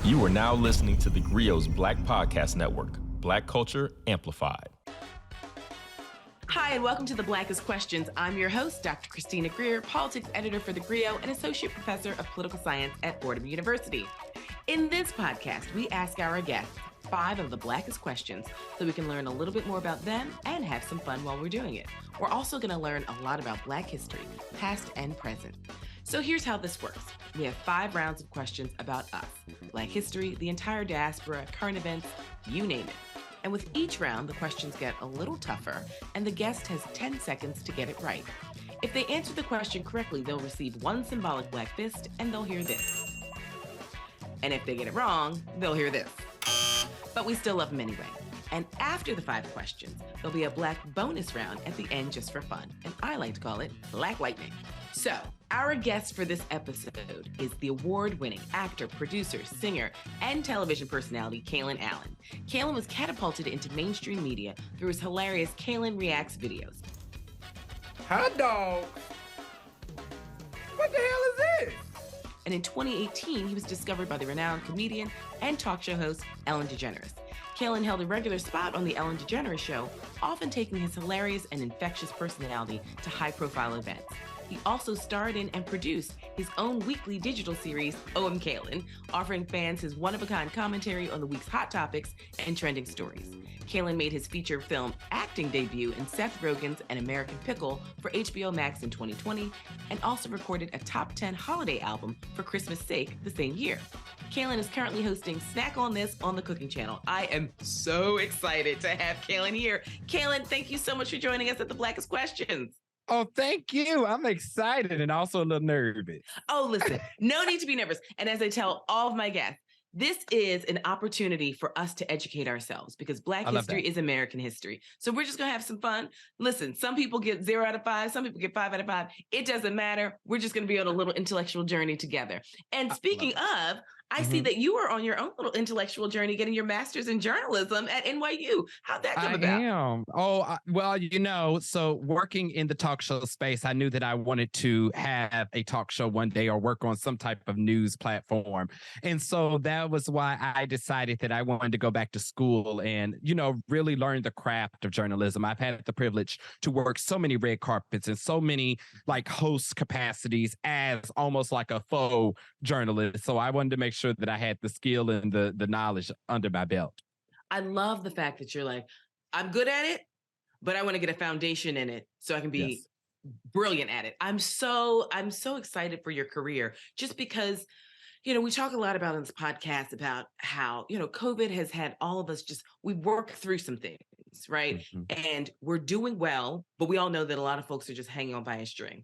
You are now listening to theGrio's Black Podcast Network, Black Culture Amplified. Hi, and welcome to The Blackest Questions. I'm your host, Dr. Christina Greer, politics editor for theGrio and associate professor of political science at Fordham University. In this podcast, we ask our guests 5 of the blackest questions so we can learn a little bit more about them and have some fun while we're doing it. We're also going to learn a lot about Black history, past and present. So here's how this works. We have 5 rounds of questions about us, Black history, the entire diaspora, current events, you name it. And with each round, the questions get a little tougher, and the guest has 10 seconds to get it right. If they answer the question correctly, they'll receive 1 symbolic black fist, and they'll hear this. And if they get it wrong, they'll hear this. But we still love them anyway. And after the 5 questions, there'll be a black bonus round at the end just for fun. And I like to call it Black Lightning. So, our guest for this episode is the award-winning actor, producer, singer, and television personality, Kalen Allen. Kalen was catapulted into mainstream media through his hilarious Kalen Reacts videos. Hot dog. What the hell is this? And in 2018, he was discovered by the renowned comedian and talk show host, Ellen DeGeneres. Kalen held a regular spot on the Ellen DeGeneres Show, often taking his hilarious and infectious personality to high-profile events. He also starred in and produced his own weekly digital series, I'm Kalen, offering fans his one-of-a-kind commentary on the week's hot topics and trending stories. Kalen made his feature film acting debut in Seth Rogen's An American Pickle for HBO Max in 2020, and also recorded a top 10 holiday album for Christmas' sake the same year. Kalen is currently hosting Snack on This on the Cooking Channel. I am so excited to have Kalen here. Kalen, thank you so much for joining us at The Blackest Questions. Oh, thank you. I'm excited and also a little nervous. Oh, listen, no need to be nervous. And as I tell all of my guests, this is an opportunity for us to educate ourselves because Black history is American history. So we're just going to have some fun. Listen, some people get 0 out of 5. Some people get 5 out of 5. It doesn't matter. We're just going to be on a little intellectual journey together. And speaking of, I see that you are on your own little intellectual journey, getting your master's in journalism at NYU. How'd that come about? I am. Well, so working in the talk show space, I knew that I wanted to have a talk show one day or work on some type of news platform. And so that was why I decided that I wanted to go back to school and, really learn the craft of journalism. I've had the privilege to work so many red carpets and so many host capacities as almost like a faux journalist. So I wanted to make sure that I had the skill and the knowledge under my belt. I love the fact that you're like, I'm good at it, but I want to get a foundation in it so I can be brilliant at it. I'm so excited for your career just because, we talk a lot about on this podcast about how, COVID has had all of us we work through some things, right? Mm-hmm. And we're doing well, but we all know that a lot of folks are just hanging on by a string.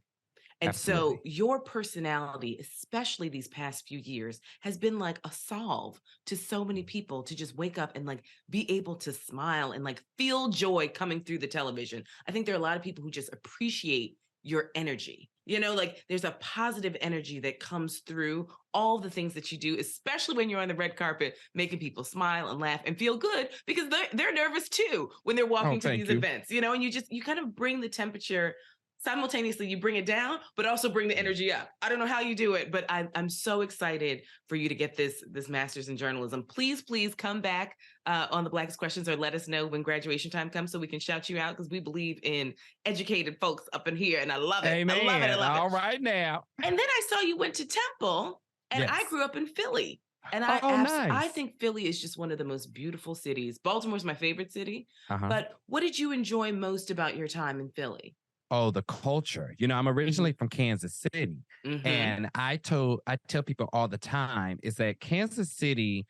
And Absolutely. So your personality, especially these past few years, has been like a solve to so many people to just wake up and be able to smile and feel joy coming through the television. I think there are a lot of people who just appreciate your energy. There's a positive energy that comes through all the things that you do, especially when you're on the red carpet, making people smile and laugh and feel good because they're nervous too when they're walking to these events, and you kind of bring the temperature. Simultaneously, you bring it down, but also bring the energy up. I don't know how you do it, but I'm so excited for you to get this master's in journalism. Please come back on The Blackest Questions or let us know when graduation time comes so we can shout you out because we believe in educated folks up in here, and I love it. Amen. I love it. All right now. And then I saw you went to Temple, and Yes. I grew up in Philly. And nice. I think Philly is just one of the most beautiful cities. Baltimore's my favorite city. But what did you enjoy most about your time in Philly? Oh, the culture. I'm originally from Kansas City. Mm-hmm. And I tell people all the time is that Kansas City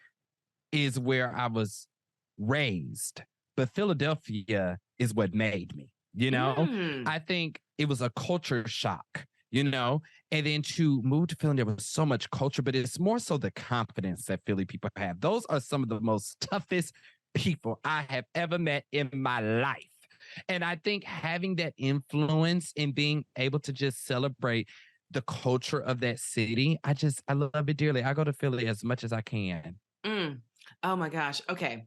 is where I was raised, but Philadelphia is what made me, I think it was a culture shock, and then to move to Philly, there was so much culture, but it's more so the confidence that Philly people have. Those are some of the most toughest people I have ever met in my life. And I think having that influence and being able to just celebrate the culture of that city, I love it dearly. I go to Philly as much as I can. Oh my gosh. Okay.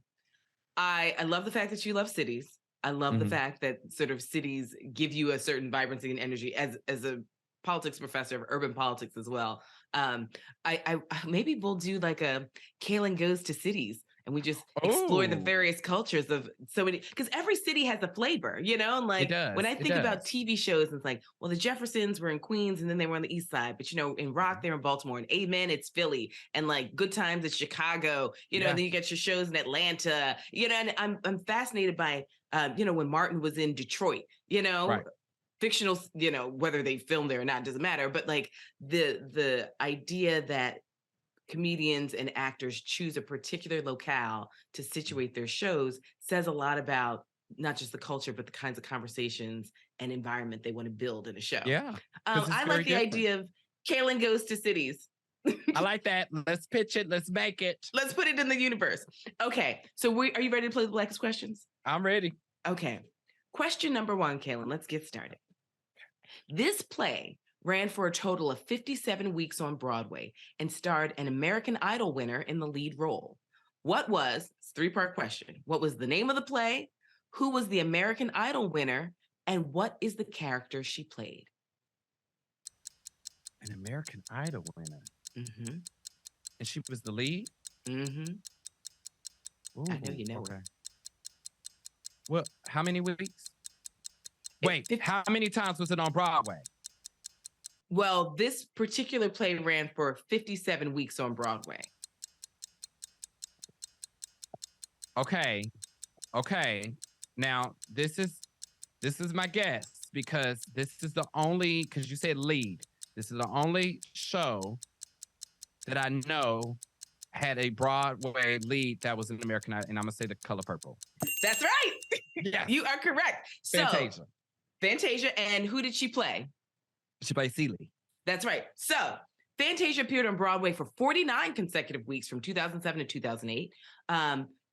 I love the fact that you love cities. I love the fact that sort of cities give you a certain vibrancy and energy as a politics professor of urban politics as well. I maybe we'll do like a Kalen goes to cities. And we just explore the various cultures of so many, because every city has a flavor, you know? And like when I think about TV shows, it's like, well, the Jeffersons were in Queens and then they were on the East Side. But, you know, in Rock, they're in Baltimore. And Amen, it's Philly. And like Good Times, it's Chicago, you know, and then you get your shows in Atlanta, you know, and I'm fascinated by, you know, when Martin was in Detroit, you know, fictional, you know, whether they filmed there or not, doesn't matter. But like the idea that comedians and actors choose a particular locale to situate their shows says a lot about not just the culture, but the kinds of conversations and environment they want to build in a show. Yeah. I like the idea of Kalen goes to cities. I like that. Let's pitch it. Let's make it. Let's put it in the universe. Okay. So are you ready to play the Blackest Questions? I'm ready. Okay. Question number 1, Kalen. Let's get started. This play ran for a total of 57 weeks on Broadway and starred an American Idol winner in the lead role. It's a 3-part question. What was the name of the play? Who was the American Idol winner? And what is the character she played? An American Idol winner. Mm-hmm. And she was the lead? Mm-hmm. Ooh, I know you know it. Well, how many weeks? Wait, how many times was it on Broadway? Well, this particular play ran for 57 weeks on Broadway. Okay. Now, this is my guess because because you said lead. This is the only show that I know had a Broadway lead that was an American Idol, and I'm going to say The Color Purple. That's right. Yes. You are correct. Fantasia. And who did she play? She played Celie. That's right. So Fantasia appeared on Broadway for 49 consecutive weeks from 2007 to 2008.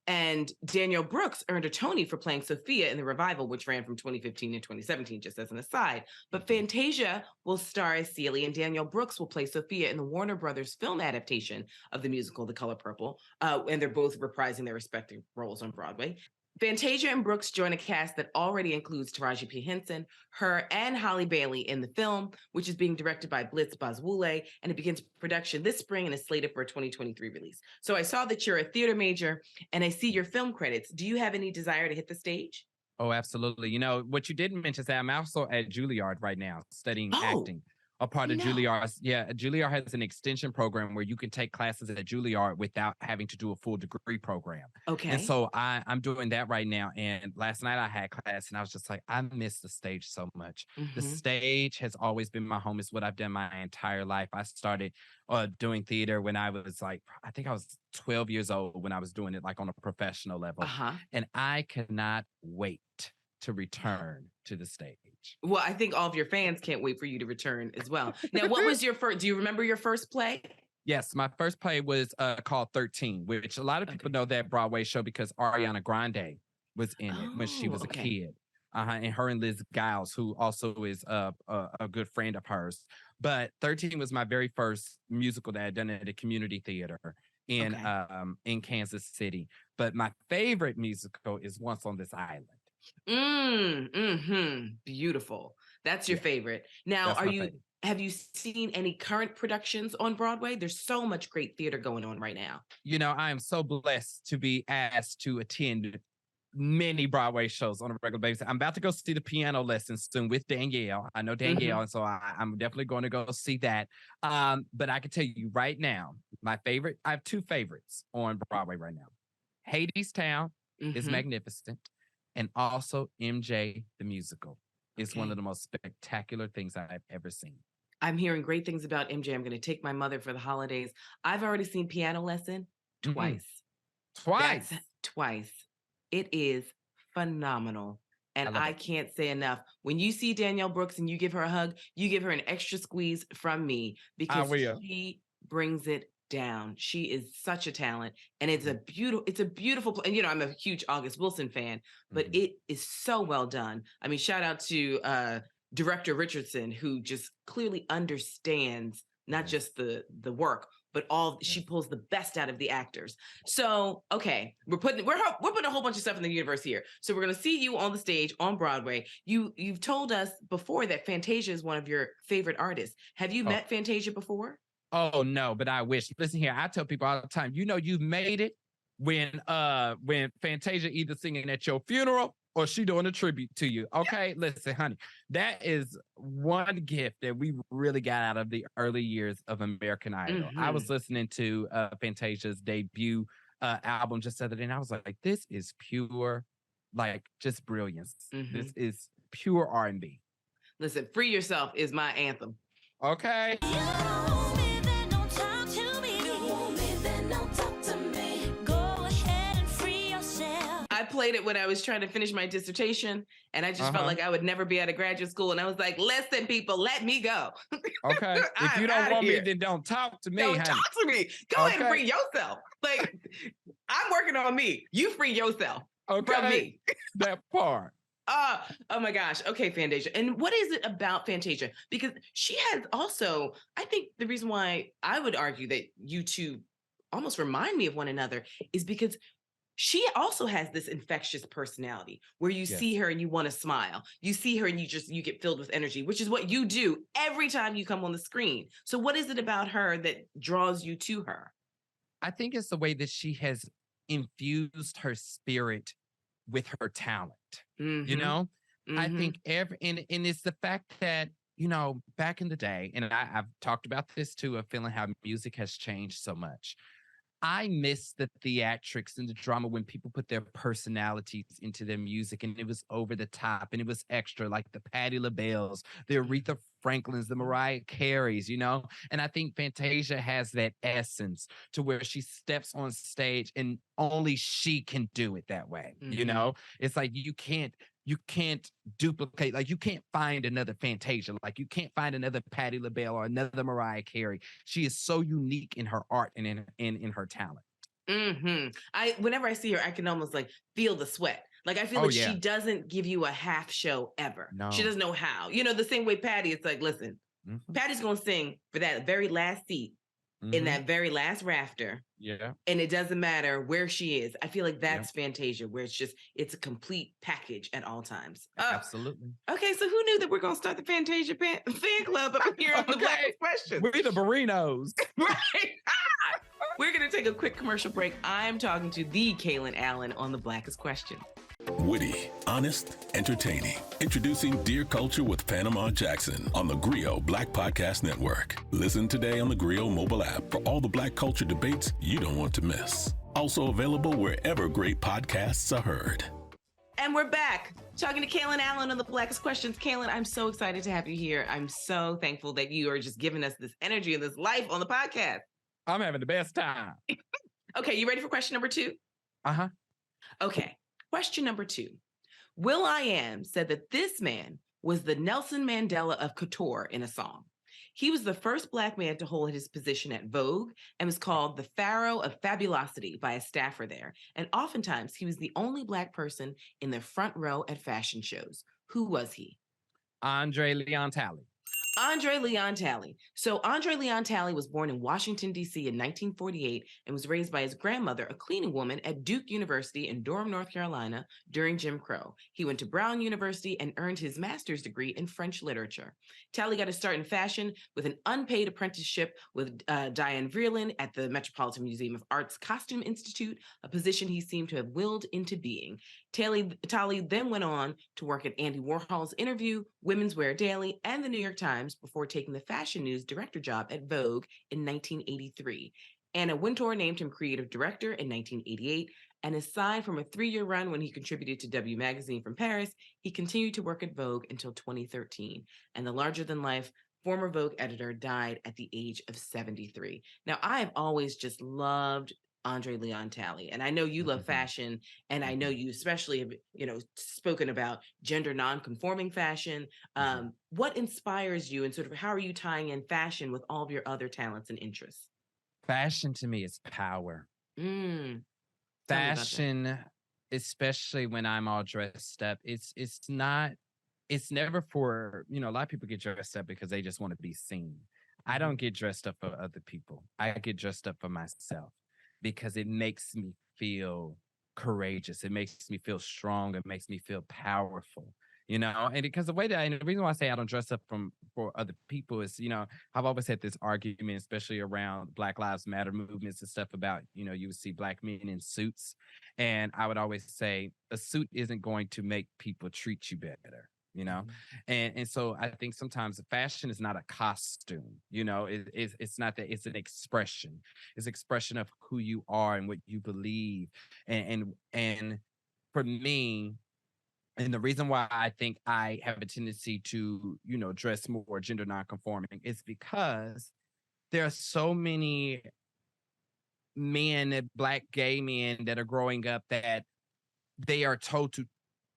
And Danielle Brooks earned a Tony for playing Sophia in the revival, which ran from 2015 to 2017, just as an aside. But Fantasia will star as Celie, and Danielle Brooks will play Sophia in the Warner Brothers film adaptation of the musical The Color Purple. And they're both reprising their respective roles on Broadway. Fantasia and Brooks join a cast that already includes Taraji P. Henson, her, and Holly Bailey in the film, which is being directed by Blitz Bazwule, and it begins production this spring and is slated for a 2023 release. So I saw that you're a theater major, and I see your film credits. Do you have any desire to hit the stage? Oh, absolutely. You know, what you didn't mention is that I'm also at Juilliard right now studying acting. A part of Juilliard. Yeah, Juilliard has an extension program where you can take classes at Juilliard without having to do a full degree program. Okay. And so I'm doing that right now. And last night I had class and I was just like, I miss the stage so much. Mm-hmm. The stage has always been my home. It's what I've done my entire life. I started doing theater when I was like, I think I was 12 years old when I was doing it like on a professional level. And I cannot wait to return to the stage. Well, I think all of your fans can't wait for you to return as well. Now, what was your first? Do you remember your first play? Yes, my first play was called 13, which a lot of people know that Broadway show because Ariana Grande was in it when she was a kid. And her and Liz Giles, who also is a good friend of hers. But 13 was my very first musical that I had done at a community theater in Kansas City. But my favorite musical is Once on This Island. Beautiful. That's your favorite. Now, have you seen any current productions on Broadway? There's so much great theater going on right now. You know, I am so blessed to be asked to attend many Broadway shows on a regular basis. I'm about to go see The Piano Lessons soon with Danielle. I know Danielle, and so I'm definitely going to go see that. But I can tell you right now, I have 2 favorites on Broadway right now. Hadestown is magnificent. And also MJ the Musical is one of the most spectacular things I've ever seen. I'm hearing great things about MJ. I'm going to take my mother for the holidays. I've already seen Piano Lesson twice. Twice. It is phenomenal. And I can't say enough. When you see Danielle Brooks and you give her a hug, you give her an extra squeeze from me because she brings it down. She is such a talent, and it's a beautiful and you know, I'm a huge August Wilson fan, but it is so well done. I mean, shout out to director Richardson, who just clearly understands not just the work, but she pulls the best out of the actors. So we're putting a whole bunch of stuff in the universe here. So we're going to see you on the stage on Broadway. You've told us before that Fantasia is one of your favorite artists. Have you met Fantasia before? Oh no, but I wish. Listen here, I tell people all the time, you know, you've made it when Fantasia either singing at your funeral or she doing a tribute to you. Okay, listen, honey, that is one gift that we really got out of the early years of American Idol. I was listening to Fantasia's debut album just the other day, and I was like, this is pure, like, just brilliance. This is pure R&B. Listen, Free Yourself is my anthem. Okay. I played it when I was trying to finish my dissertation, and I just felt like I would never be out of graduate school. And I was like, listen, people, let me go. Okay. If you don't want me, then don't talk to me. Don't talk to me. Go ahead and free yourself. Like, I'm working on me. You free yourself from me. That part. Oh my gosh. Okay, Fantasia. And what is it about Fantasia? Because she has also, I think the reason why I would argue that you two almost remind me of one another is because she also has this infectious personality where you see her and you want to smile. You see her and you get filled with energy, which is what you do every time you come on the screen. So what is it about her that draws you to her? I think it's the way that she has infused her spirit with her talent. You know, I think and it's the fact that, you know, back in the day, and I've talked about this too, of feeling how music has changed so much. I miss the theatrics and the drama when people put their personalities into their music and it was over the top and it was extra, like the Patti LaBelle's, the Aretha Franklin's, the Mariah Careys, you know? And I think Fantasia has that essence to where she steps on stage and only she can do it that way. You know, it's like you can't duplicate, like you can't find another Fantasia, like you can't find another Patti LaBelle or another Mariah Carey. She is so unique in her art and in her talent. Whenever I see her, I can almost like feel the sweat. Like I feel like she doesn't give you a half show ever. No. She doesn't know how. You know, the same way Patti, it's like, listen, Patti's gonna sing for that very last seat in that very last rafter. Yeah. And it doesn't matter where she is. I feel like that's Fantasia, where it's a complete package at all times. Absolutely. Okay, so who knew that we're gonna start the Fantasia fan club up here on the Black Question? We're the Barinos. Right. We're gonna take a quick commercial break. I'm talking to the Kalen Allen on the Blackest Question. Witty, honest, entertaining. Introducing Dear Culture with Panama Jackson on the theGrio Black Podcast Network. Listen today on the theGrio mobile app for all the Black culture debates you don't want to miss. Also available wherever great podcasts are heard. And we're back talking to Kalen Allen on the Blackest Questions. Kalen, I'm so excited to have you here. I'm so thankful that you are just giving us this energy and this life on the podcast. I'm having the best time. Okay, you ready for question number 2? Okay. Question number 2. will.i.am said that this man was the Nelson Mandela of couture in a song. He was the first Black man to hold his position at Vogue and was called the Pharaoh of Fabulosity by a staffer there. And oftentimes he was the only Black person in the front row at fashion shows. Who was he? Andre Leon Talley. Andre Leon Talley. So Andre Leon Talley was born in Washington, D.C. in 1948 and was raised by his grandmother, a cleaning woman at Duke University in Durham, North Carolina during Jim Crow. He went to Brown University and earned his master's degree in French literature. Talley got his start in fashion with an unpaid apprenticeship with Diane Vreeland at the Metropolitan Museum of Art's Costume Institute, a position he seemed to have willed into being. Talley then went on to work at Andy Warhol's Interview, Women's Wear Daily, and the New York Times before taking the fashion news director job at Vogue in 1983. Anna Wintour named him creative director in 1988, and aside from a 3-year run when he contributed to W Magazine from Paris, he continued to work at Vogue until 2013. And the larger-than-life former Vogue editor died at the age of 73. Now, I have always just loved Andre Leon Talley. And I know you love fashion, and I know you especially have, spoken about gender non-conforming fashion. What inspires you, and sort of how are you tying in fashion with all of your other talents and interests? Fashion to me is power. Fashion, especially when I'm all dressed up, it's never for, a lot of people get dressed up because they just want to be seen. I don't get dressed up for other people. I get dressed up for myself, because it makes me feel courageous. It makes me feel strong. It makes me feel powerful. And because and the reason why I say I don't dress up for other people is, I've always had this argument, especially around Black Lives Matter movements and stuff about, you would see Black men in suits. And I would always say a suit isn't going to make people treat you better. Mhm. And so I think sometimes fashion is not a costume. It's not that, it's an expression. It's expression of who you are and what you believe. And for me, and the reason why I think I have a tendency to, dress more gender nonconforming is because there are so many men, Black gay men that are growing up that they are told to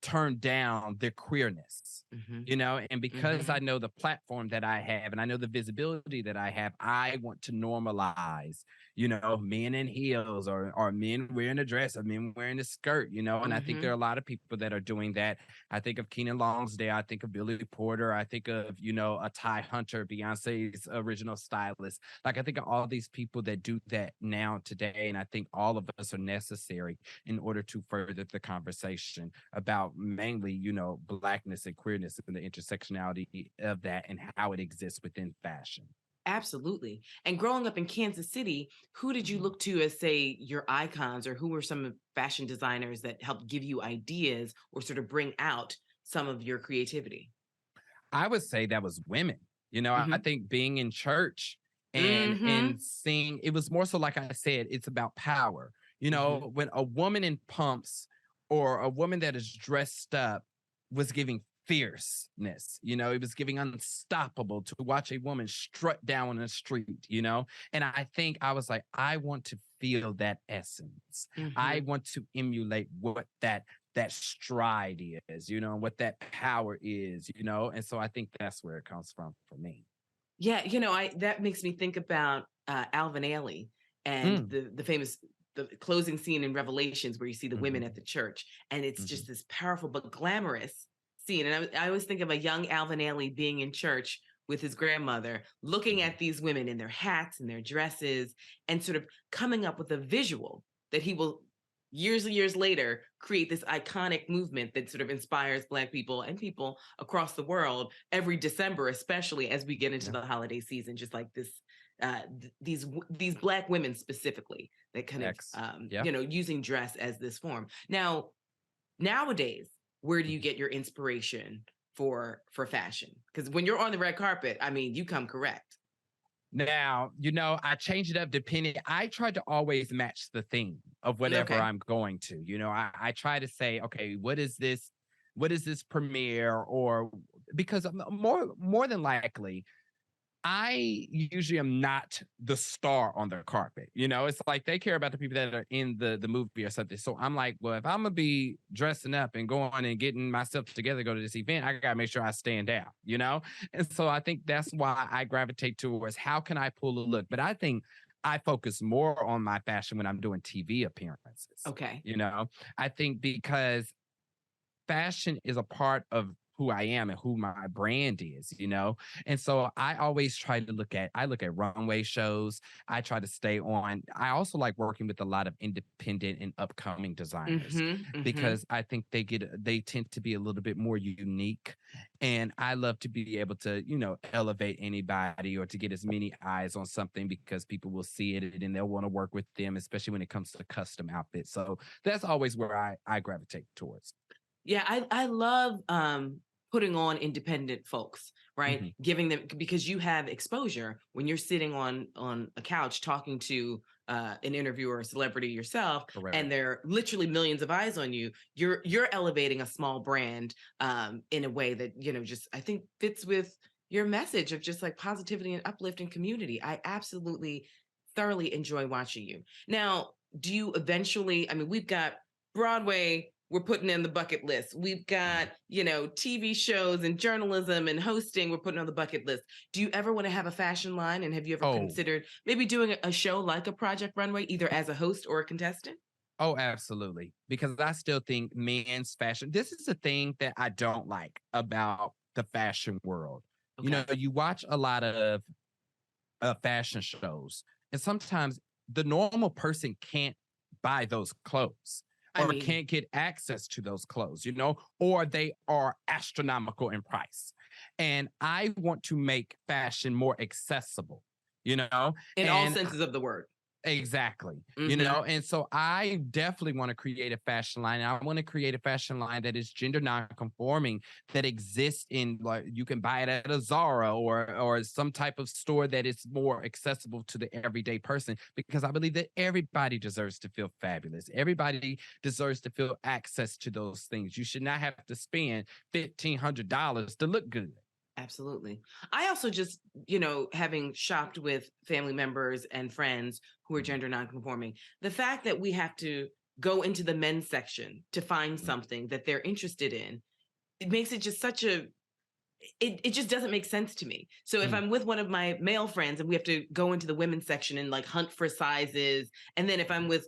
turn down their queerness, Mhm. and because I Mhm. know the platform that I have and I know the visibility that I have, I want to normalize, men in heels or men wearing a dress or men wearing a skirt, and I think there are Mhm. a lot of people that are doing that. I think of Keenan Longsdale, I think of Billy Porter, I think of, a Ty Hunter, Beyonce's original stylist. Like I think of all these people that do that now today, and I think all of us are necessary in order to further the conversation about mainly, Blackness and queerness and the intersectionality of that and how it exists within fashion. Absolutely. And growing up in Kansas City, who did you Mhm. look to as, say, your icons, or who were some of fashion designers that helped give you ideas or sort of bring out some of your creativity? I would say that was women. I Mhm. think being in church and Mhm. seeing, it was more so, like I said, it's about power. Mhm. When a woman in pumps or a woman that is dressed up was giving fierceness, it was giving unstoppable to watch a woman strut down the street, and I think I was like, I want to feel that essence. I Mhm. want to emulate what that stride is, and what that power is, and so I think that's where it comes from for me. Yeah, I that makes me think about Alvin Ailey and Mm, the famous the closing scene in Revelations where you see the women mhm, at the church, and it's mhm, just this powerful but glamorous scene. And I always think of a young Alvin Ailey being in church with his grandmother, looking mhm. at these women in their hats and their dresses, and sort of coming up with a visual that he will years and years later create this iconic movement that sort of inspires Black people and people across the world every December, especially as we get into Yeah. the holiday season. Just like this, these Black women specifically that kind of X. Yeah. using dress as this form. Now, nowadays, where do you Mhm. get your inspiration for fashion? Because when you're on the red carpet, I mean, you come correct. Now, I change it up depending. I try to always match the theme of whatever Okay. I'm going to. I try to say, okay, what is this? What is this premiere? Or because more than likely, I usually am not the star on the carpet. It's like they care about the people that are in the movie or something. So I'm like, well, if I'm gonna be dressing up and going and getting myself together to go to this event, I gotta make sure I stand out. And so I think that's why I gravitate towards how can I pull a look. But I think I focus more on my fashion when I'm doing TV appearances. Okay. I think because fashion is a part of who I am and who my brand is. And so I always try to look at runway shows. I try to stay on. I also like working with a lot of independent and upcoming designers Mm-hmm. Mm-hmm. because I think they tend to be a little bit more unique. And I love to be able to, elevate anybody or to get as many eyes on something because people will see it and they'll want to work with them, especially when it comes to custom outfits. So that's always where I gravitate towards. Yeah, I love putting on independent folks, right? Mhm. Giving them, because you have exposure when you're sitting on a couch talking to an interviewer or a celebrity yourself, and Correct. there are literally millions of eyes on you. You're elevating a small brand in a way that just I think fits with your message of just like positivity and uplifting community. I absolutely thoroughly enjoy watching you. Now, do you eventually? I mean, we've got Broadway, we're putting in the bucket list. We've got, Mhm. TV shows and journalism and hosting, we're putting on the bucket list. Do you ever want to have a fashion line? And have you ever Oh, considered maybe doing a show like a Project Runway, either as a host or a contestant? oh, absolutely. Because I still think men's fashion, this is the thing that I don't like about the fashion world. Okay. You watch a lot of fashion shows, and sometimes the normal person can't buy those clothes. or can't get access to those clothes, or they are astronomical in price. And I want to make fashion more accessible, in all senses of the word. Exactly. And so I definitely want to create a fashion line. I want to create a fashion line that is gender non-conforming, that exists in, like, you can buy it at a Zara or some type of store that is more accessible to the everyday person, because I believe that everybody deserves to feel fabulous. Everybody deserves to feel access to those things. You should not have to spend $1,500 to look good. Absolutely. I also just, having shopped with family members and friends who are gender nonconforming, the fact that we have to go into the men's section to find something that they're interested in, it makes it just it just doesn't make sense to me. So if I'm with one of my male friends and we have to go into the women's section and like hunt for sizes, and then if I'm with,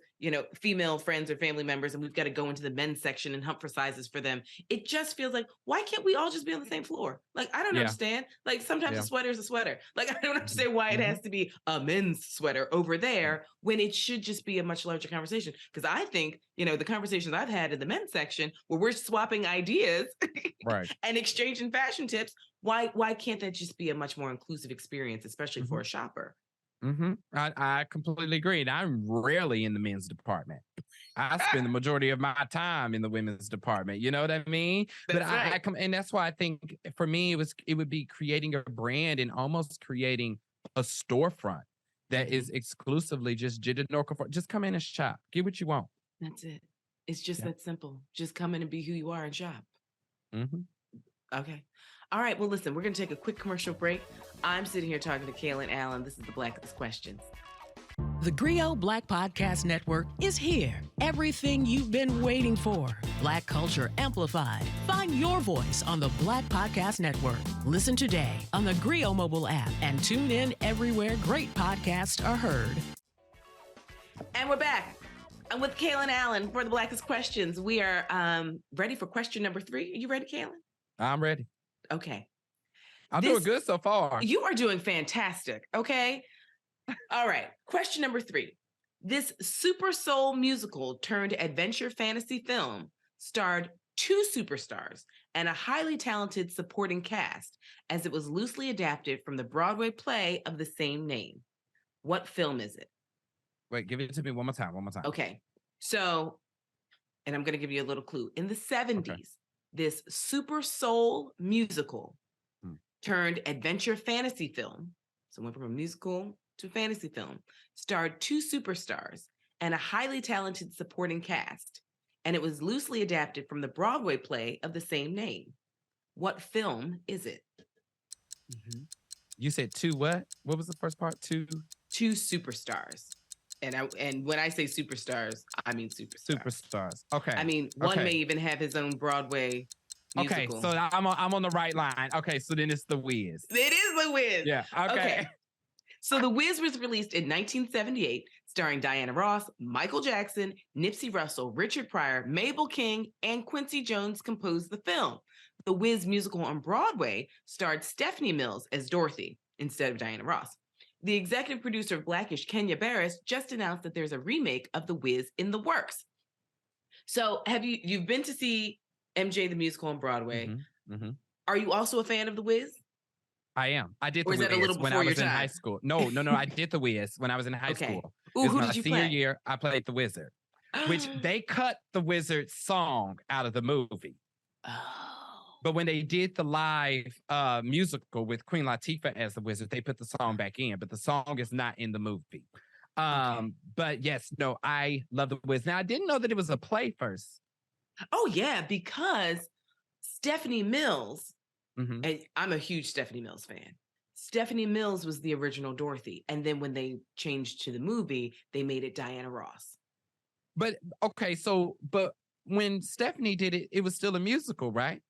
female friends or family members and we've got to go into the men's section and hunt for sizes for them, it just feels like, why can't we all just be on the same floor? Like, I don't understand. Like, sometimes a sweater is a sweater. Like, I don't understand why it has to be a men's sweater over there when it should just be a much larger conversation. Because I think, the conversations I've had in the men's section where we're swapping ideas and exchanging fashion tips, why can't that just be a much more inclusive experience, especially for a shopper? I completely agree. And I'm rarely in the men's department. I spend the majority of my time in the women's department. You know what I mean? That's but right. And that's why I think for me, it would be creating a brand and almost creating a storefront that is exclusively just gender non-conforming. Just come in and shop. Get what you want. That's it. It's just that simple. Just come in and be who you are and shop. Okay. All right. Well, listen, we're going to take a quick commercial break. I'm sitting here talking to Kalen Allen. This is the Blackest Questions. The GRIO Black Podcast Network is here. Everything you've been waiting for. Black culture amplified. Find your voice on the Black Podcast Network. Listen today on the GRIO mobile app and tune in everywhere great podcasts are heard. And we're back. I'm with Kalen Allen for the Blackest Questions. We are ready for question number 3. Are you ready, Kalen? I'm ready. Okay. I'm doing good so far. You are doing fantastic. Okay. All right. Question number 3. This Super Soul musical turned adventure fantasy film starred 2 superstars and a highly talented supporting cast, as it was loosely adapted from the Broadway play of the same name. What film is it? Wait, give it to me one more time. Okay. So, and I'm going to give you a little clue. In the 70s, this Super Soul musical turned adventure fantasy film, so went from a musical to a fantasy film, starred 2 superstars and a highly talented supporting cast, and it was loosely adapted from the Broadway play of the same name. What film is it? You said 2 what? What was the first part? 2 superstars. And when I say superstars, I mean superstars. Okay. I mean, one may even have his own Broadway musical. Okay, so I'm on the right line. Okay, so then it's The Wiz. It is The Wiz. Yeah, okay. So The Wiz was released in 1978, starring Diana Ross, Michael Jackson, Nipsey Russell, Richard Pryor, Mabel King, and Quincy Jones composed the film. The Wiz musical on Broadway starred Stephanie Mills as Dorothy instead of Diana Ross. The executive producer of Blackish, Kenya Barris, just announced that there's a remake of The Wiz in the works. So you've been to see MJ the musical on Broadway. Are you also a fan of The Wiz? I am. I did The Wiz when I was in high school. No, I did The Wiz when I was in high school. Ooh, who did you play? My senior play? year, I played the Wizard, which they cut the Wizard song out of the movie. But when they did the live musical with Queen Latifah as the Wizard, they put the song back in, but the song is not in the movie. But yes, no, I love The Wiz. Now, I didn't know that it was a play first. Oh, yeah, because Stephanie Mills, and I'm a huge Stephanie Mills fan. Stephanie Mills was the original Dorothy. And then when they changed to the movie, they made it Diana Ross. But, but when Stephanie did it, it was still a musical, right?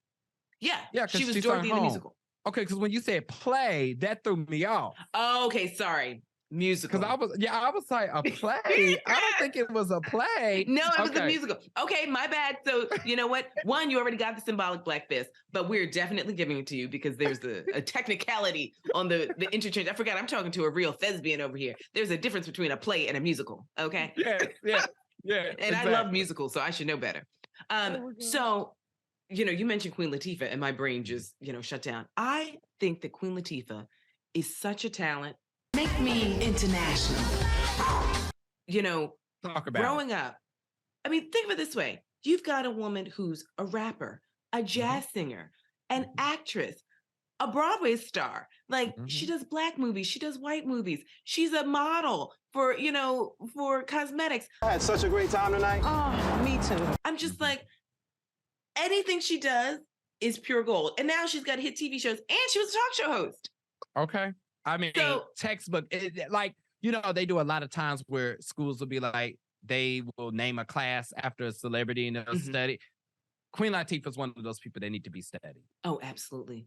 Yeah, she was Dorothy in the musical. Okay, because when you said play, that threw me off. Oh, okay, sorry. Musical. Because I was like, a play? I don't think it was a play. No, it was a musical. Okay, my bad. So, you know what? One, you already got the symbolic black fist, but we're definitely giving it to you because there's a technicality on the interchange. I forgot I'm talking to a real thespian over here. There's a difference between a play and a musical, okay? Yeah. Yeah, And I love musicals, so I should know better. So, you mentioned Queen Latifah, and my brain just, shut down. I think that Queen Latifah is such a talent. Make me international. Talk about Growing up, I mean, think of it this way. You've got a woman who's a rapper, a jazz singer, an actress, a Broadway star. Like she does Black movies, she does white movies. She's a model for, for cosmetics. I had such a great time tonight. Oh, me too. I'm just like, anything she does is pure gold. And now she's got hit TV shows and she was a talk show host. Okay. I mean, textbook, they do a lot of times where schools will be like, they will name a class after a celebrity and they'll study. Queen Latifah is one of those people that need to be studied. Oh, absolutely.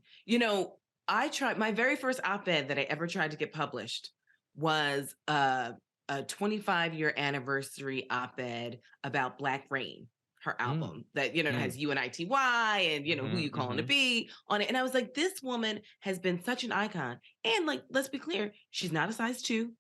I tried, my very first op-ed that I ever tried to get published was a 25-year anniversary op-ed about Black Rain, her album that, has UNITY and, who you calling to be on it. And I was like, this woman has been such an icon. And like, let's be clear, she's not a size 2.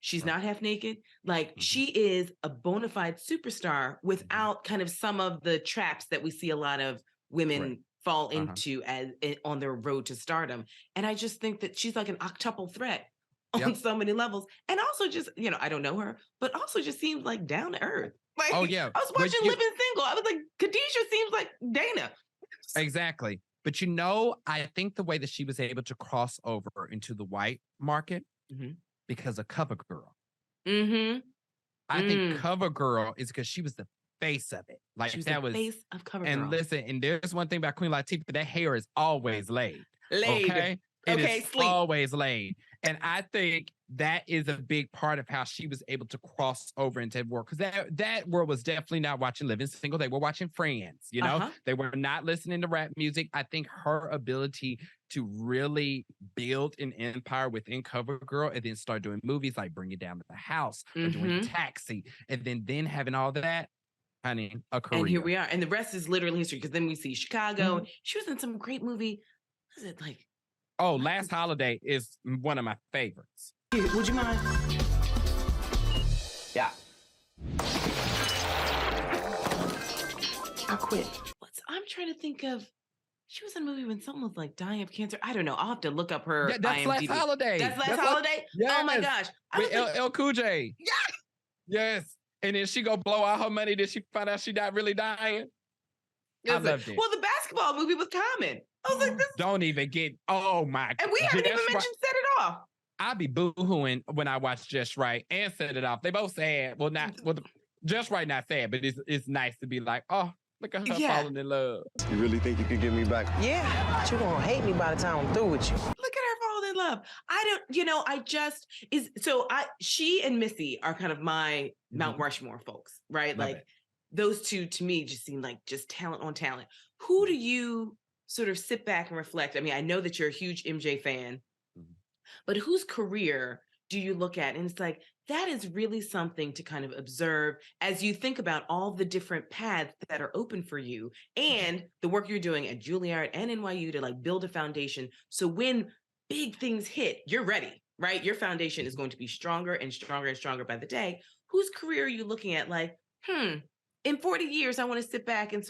She's not half naked. Like she is a bona fide superstar without kind of some of the traps that we see a lot of women fall into as on their road to stardom. And I just think that she's like an octuple threat on so many levels. And also just, I don't know her, but also just seems like down to earth. Like, I was watching Living Single. I was like, Khadijah seems like Dana. Exactly. But I think the way that she was able to cross over into the white market because of CoverGirl. I think CoverGirl is because she was the face of it. Like she was that the face of CoverGirl. And listen, and there's one thing about Queen Latifah, that hair is always laid. Okay? It is always laid. And I think that is a big part of how she was able to cross over into that world. Because that world was definitely not watching Living Single. They were watching Friends, They were not listening to rap music. I think her ability to really build an empire within CoverGirl and then start doing movies like Bring It Down to the House or doing Taxi and then having all that, honey, a career. And here we are. And the rest is literally history because then we see Chicago. She was in some great movie. What is it like? Oh, Last Holiday is one of my favorites. Would you mind? Yeah. I quit. I'm trying to think of. She was in a movie when someone was like dying of cancer. I don't know. I'll have to look up her. Yeah, that's IMDb. Last Holiday. That's Last Holiday. Yes. Oh my gosh. With LL Cool J. Yeah. Yes. And then she go blow out her money. Did she find out she not really dying? I loved it. Well, the basketball movie was Common. I was like, this. Don't even get. Oh my. And we haven't even mentioned Set It Off. I be boo-hooing when I watch Just Right and Set It Off. They both sad. Well, Just Right not sad, but it's nice to be like, oh, look at her falling in love. You really think you can get me back? Yeah, but you're gonna hate me by the time I'm through with you. Look at her falling in love. She and Missy are kind of my Mount Rushmore folks, right? Those two to me just seem like just talent on talent. Who do you sort of sit back and reflect? I mean, I know that you're a huge MJ fan, but whose career do you look at? And it's like, that is really something to kind of observe as you think about all the different paths that are open for you and the work you're doing at Juilliard and NYU to like build a foundation. So when big things hit, you're ready, right? Your foundation is going to be stronger and stronger and stronger by the day. Whose career are you looking at? Like, in 40 years, I want to sit back and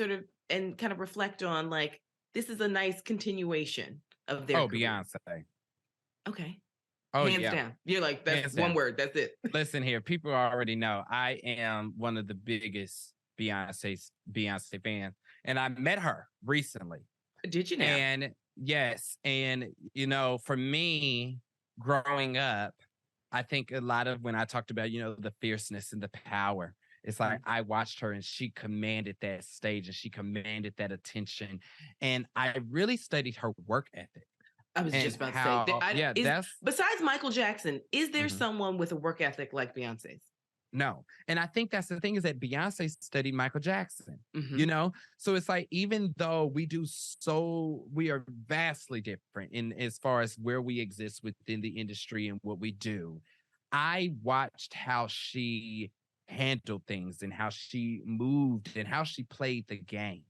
kind of reflect on like, this is a nice continuation of their career. Beyonce. Okay. Oh, hands down. You're like, that's Hands one down. word. That's it. Listen here, people already know I am one of the biggest Beyonce fans, and I met her recently. Did you now? And yes, and for me, growing up, I think a lot of when I talked about the fierceness and the power. It's like I watched her and she commanded that stage and she commanded that attention, and I really studied her work ethic. I was just about to say, besides Michael Jackson, is there someone with a work ethic like Beyonce's? No. And I think that's the thing is that Beyonce studied Michael Jackson, So it's like, even though we are vastly different in as far as where we exist within the industry and what we do. I watched how she handled things and how she moved and how she played the game.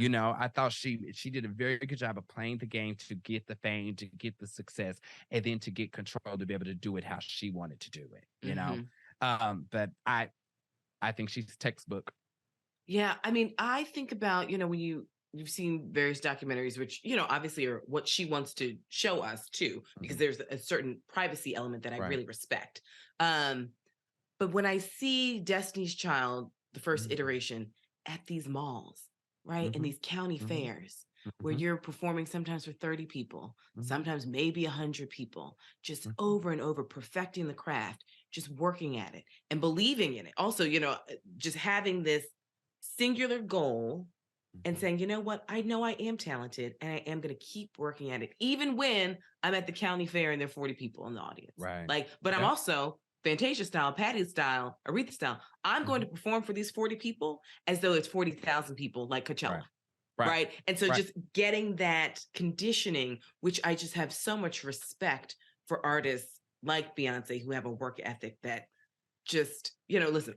I thought she did a very good job of playing the game to get the fame, to get the success, and then to get control to be able to do it how she wanted to do it, But I think she's textbook. Yeah, I mean, I think about, when you've seen various documentaries, which, obviously are what she wants to show us too, because there's a certain privacy element that I really respect. But when I see Destiny's Child, the first iteration, at these malls, right? And these county fairs where you're performing sometimes for 30 people, sometimes maybe 100 people, just over and over, perfecting the craft, just working at it and believing in it. Also, just having this singular goal and saying, you know what, I know I am talented and I am going to keep working at it, even when I'm at the county fair and there are 40 people in the audience. Right. But I'm also Fantasia style, Patty style, Aretha style. I'm going to perform for these 40 people as though it's 40,000 people like Coachella. Right. And so just getting that conditioning, which I just have so much respect for artists like Beyonce who have a work ethic that just, listen,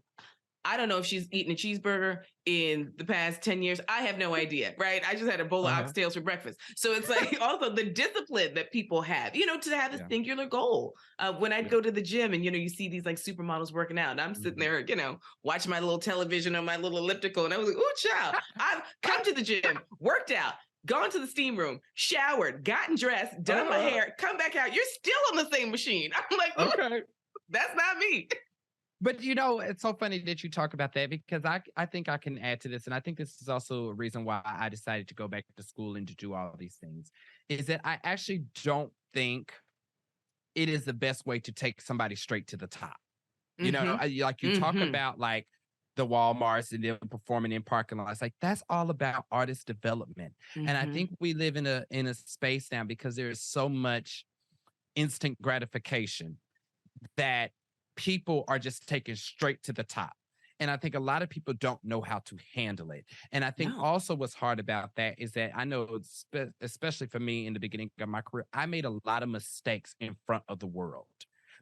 I don't know if she's eaten a cheeseburger in the past 10 years. I have no idea, right? I just had a bowl of oxtails for breakfast. So it's like also the discipline that people have, to have a singular goal. When I'd go to the gym and, you see these like supermodels working out and I'm sitting there, watching my little television on my little elliptical. And I was like, ooh, child, I've come to the gym, worked out, gone to the steam room, showered, gotten dressed, done my hair, come back out. You're still on the same machine. I'm like, okay, that's not me. But, it's so funny that you talk about that because I think I can add to this. And I think this is also a reason why I decided to go back to school and to do all these things is that I actually don't think it is the best way to take somebody straight to the top. You talk about like the Walmarts and them performing in parking lots. Like that's all about artist development. And I think we live in a space now because there is so much instant gratification that people are just taken straight to the top. And I think a lot of people don't know how to handle it. And I think also what's hard about that is that I know, especially for me in the beginning of my career, I made a lot of mistakes in front of the world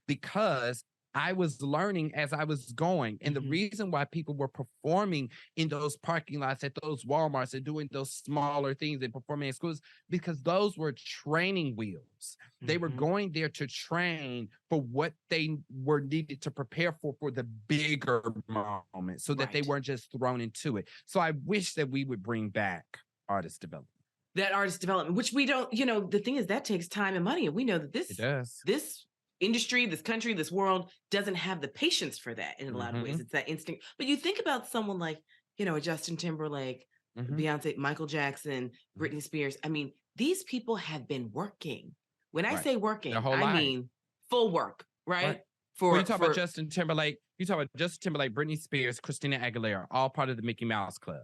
because I was learning as I was going. And the reason why people were performing in those parking lots at those Walmarts and doing those smaller things and performing in schools, because those were training wheels. They were going there to train for what they were needed to prepare for the bigger moment so that they weren't just thrown into it. So I wish that we would bring back artist development. That artist development, which we don't, the thing is that takes time and money. And we know that this industry, this country, this world doesn't have the patience for that in a lot of ways. It's that instinct. But you think about someone like, a Justin Timberlake, Beyonce, Michael Jackson, Britney Spears. I mean, these people have been working. When I say working, I mean full work, right? When you talk about Justin Timberlake, Britney Spears, Christina Aguilera, all part of the Mickey Mouse Club.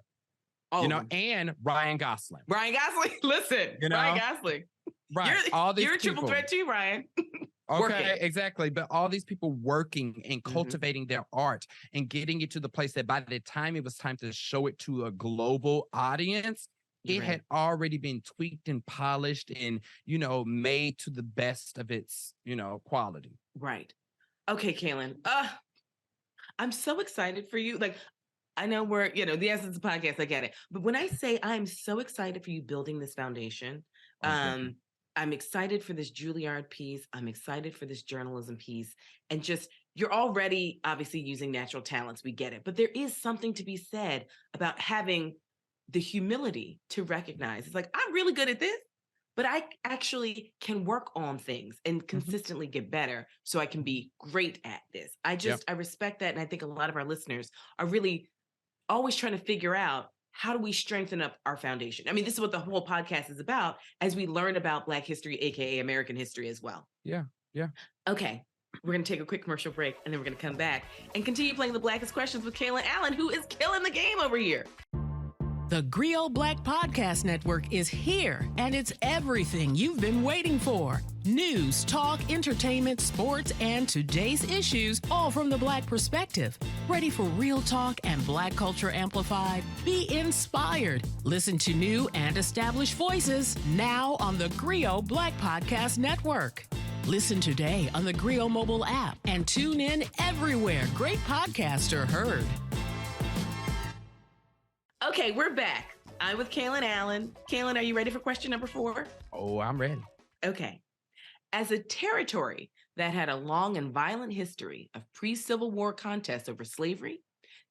And Ryan Gosling. Listen, Ryan Gosling. Right. All these you're a triple threat too, Ryan. Okay, exactly. But all these people working and cultivating their art and getting it to the place that by the time it was time to show it to a global audience, it had already been tweaked and polished and, made to the best of its, quality. Right. Okay, Kalen. I'm so excited for you. Like, I know we're, the essence of the podcast, I get it. But when I say I'm so excited for you building this foundation, I'm excited for this Juilliard piece. I'm excited for this journalism piece. And just, you're already obviously using natural talents. We get it. But there is something to be said about having the humility to recognize. It's like, I'm really good at this, but I actually can work on things and consistently get better so I can be great at this. I respect that. And I think a lot of our listeners are really always trying to figure out, how do we strengthen up our foundation? I mean, this is what the whole podcast is about as we learn about Black history, AKA American history as well. Yeah. Okay, we're going to take a quick commercial break and then we're going to come back and continue playing the Blackest Questions with Kalen Allen, who is killing the game over here. The Griot Black Podcast Network is here, and it's everything you've been waiting for. News, talk, entertainment, sports, and today's issues, all from the Black perspective. Ready for real talk and Black culture amplified? Be inspired. Listen to new and established voices now on the Griot Black Podcast Network. Listen today on the Griot mobile app and tune in everywhere great podcasts are heard. Okay, we're back. I'm with Kalen Allen. Kalen, are you ready for question number 4? Oh, I'm ready. Okay. As a territory that had a long and violent history of pre-Civil War contests over slavery,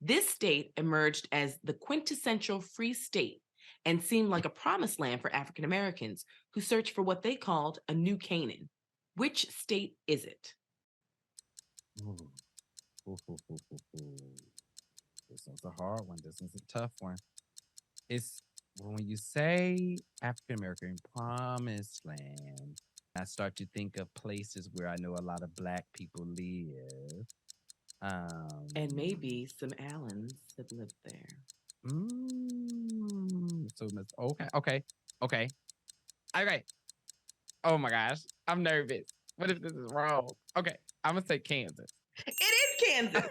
This state emerged as the quintessential free state and seemed like a promised land for African Americans who searched for what they called a new Canaan. Which state is it? Ooh. Ooh, ooh, ooh, ooh, ooh. This one's a hard one. This one's a tough one. It's when you say African American promised land, I start to think of places where I know a lot of Black people live. And maybe some Allens that lived there. So okay. Oh my gosh, I'm nervous. What if this is wrong? Okay, I'm gonna say Kansas. It is Kansas.